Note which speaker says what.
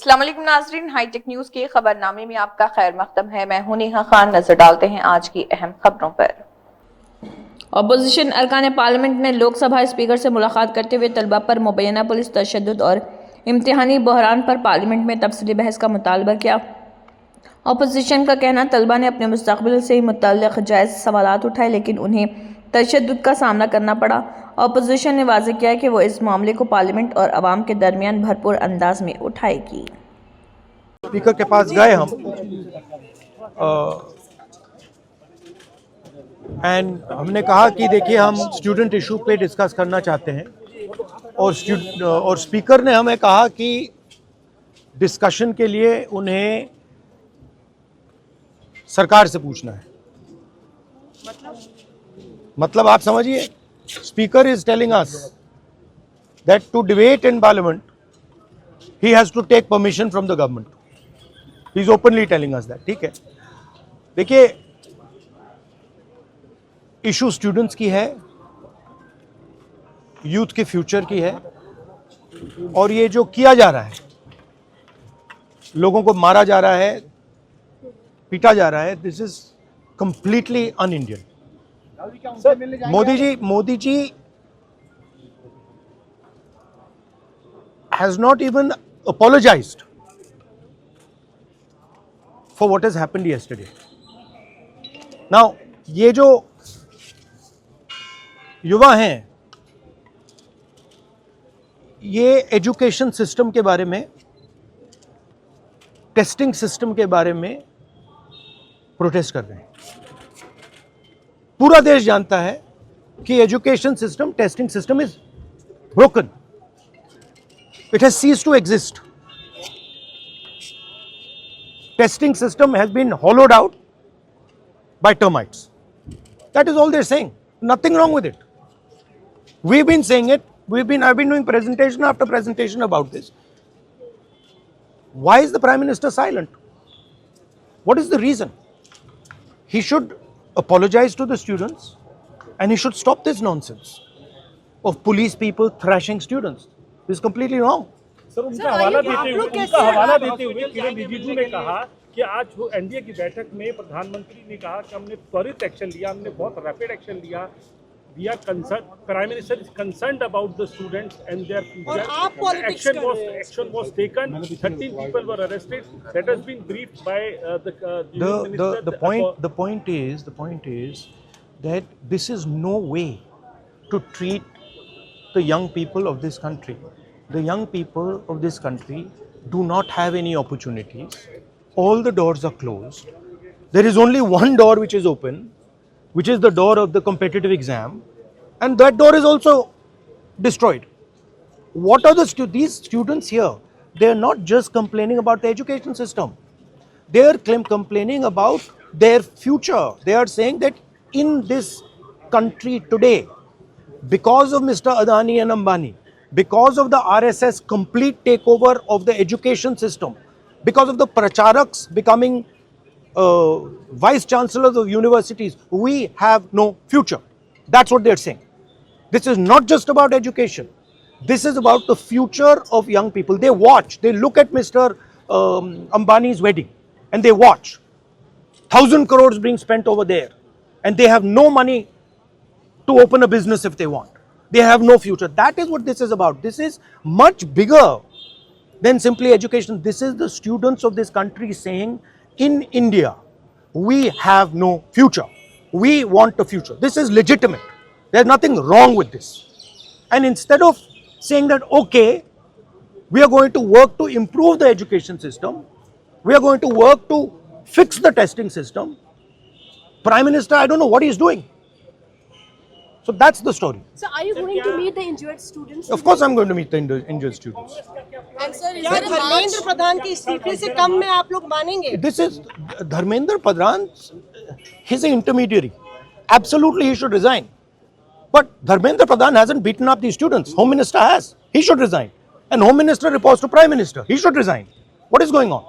Speaker 1: अस्सलाम वालेकुम नाज़रीन, हाईटेक न्यूज के खबरनामे में आपका खैर मकदम है। मैं हूं नेहा खान। नजर डालते हैं आज की अहम खबरों पर। अपोजिशन अरकान पार्लियामेंट ने लोकसभा स्पीकर से मुलाकात करते हुए तलबा पर मुबैना पुलिस तशद्दुद और इम्तिहानी बहरान पर पार्लियामेंट में तफसीली बहस का मुतालबा किया। अपोजिशन का कहना, तलबा ने अपने मुस्तकबिल से मुतल्लिक़ जायज़ सवालात उठाए लेकिन उन्हें तशद्दुद का सामना करना पड़ा। अपोजिशन ने वाज़ेह किया कि वो इस मामले को पार्लियामेंट और अवाम के दरमियान भरपूर अंदाज में उठाएगी।
Speaker 2: स्पीकर के पास गए हम एंड हमने कहा कि देखिए हम स्टूडेंट इशू पे डिस्कस करना चाहते हैं और स्पीकर ने हमें कहा कि डिस्कशन के लिए उन्हें सरकार से पूछना है। मतलब आप समझिए, speaker is telling us that to debate in parliament he has to take permission from the government. He is openly telling us that. ठीक है, देखिए इशू स्टूडेंट्स की है, यूथ के फ्यूचर की है, और ये जो किया जा रहा है, लोगों को मारा जा रहा है, पीटा जा रहा है, this is completely un-Indian. Modi ji has not even apologized for what has happened yesterday. Now, ये जो युवा हैं, ये एजुकेशन सिस्टम के बारे में, टेस्टिंग सिस्टम के बारे में प्रोटेस्ट कर रहे हैं। पूरा देश जानता है कि education system, testing system is broken. It has ceased to exist. Testing system has been hollowed out by termites. That is all they're saying. Nothing wrong with it. We've been saying it. I've been doing presentation after presentation about this. Why is the Prime Minister silent? What is the reason? He should apologize to the students and he should stop this nonsense of police people thrashing students. This is completely wrong.
Speaker 3: Sir, उनका हवाला देते हुए किरण रिजिजू ने कहा कि आज NDA की बैठक में प्रधानमंत्री ने कहा कि हमने त्वरित एक्शन लिया, हमने बहुत रैपिड एक्शन लिया। We are concerned. Prime Minister is concerned about the students and their future. Action was taken. 13 people were arrested. That has been briefed by the minister.
Speaker 2: The point is that this is no way to treat the young people of this country. The young people of this country do not have any opportunities. All the doors are closed. There is only one door which is open, which is the door of the competitive exam, and that door is also destroyed. What are these students here? They are not just complaining about the education system. They are complaining about their future. They are saying that in this country today, because of Mr. Adani and Ambani, because of the RSS complete takeover of the education system, because of the pracharaks becoming vice chancellors of universities, we have no future. That's what they're saying. This is not just about education. This is about the future of young people. They watch, they look at Mr. Ambani's wedding and they watch. 1,000 crores being spent over there and they have no money to open a business if they want. They have no future. That is what this is about. This is much bigger than simply education. This is the students of this country saying, in India, we have no future. We want a future. This is legitimate. There's nothing wrong with this. And instead of saying that, okay, we are going to work to improve the education system, we are going to work to fix the testing system, Prime Minister, I don't know what he's doing. So that's the story.
Speaker 4: So are you going to meet the injured students?
Speaker 2: Of course I'm going to meet the injured students.
Speaker 4: And sir, is there a Dharmendra Pradhan के इस्तीफे से कम में आप लोग मानेंगे?
Speaker 2: This is Dharmendra Pradhan. He's an intermediary. Absolutely he should resign. But Dharmendra Pradhan hasn't beaten up these students. Home Minister has. He should resign. And Home Minister reports to Prime Minister. He should resign. What is going on?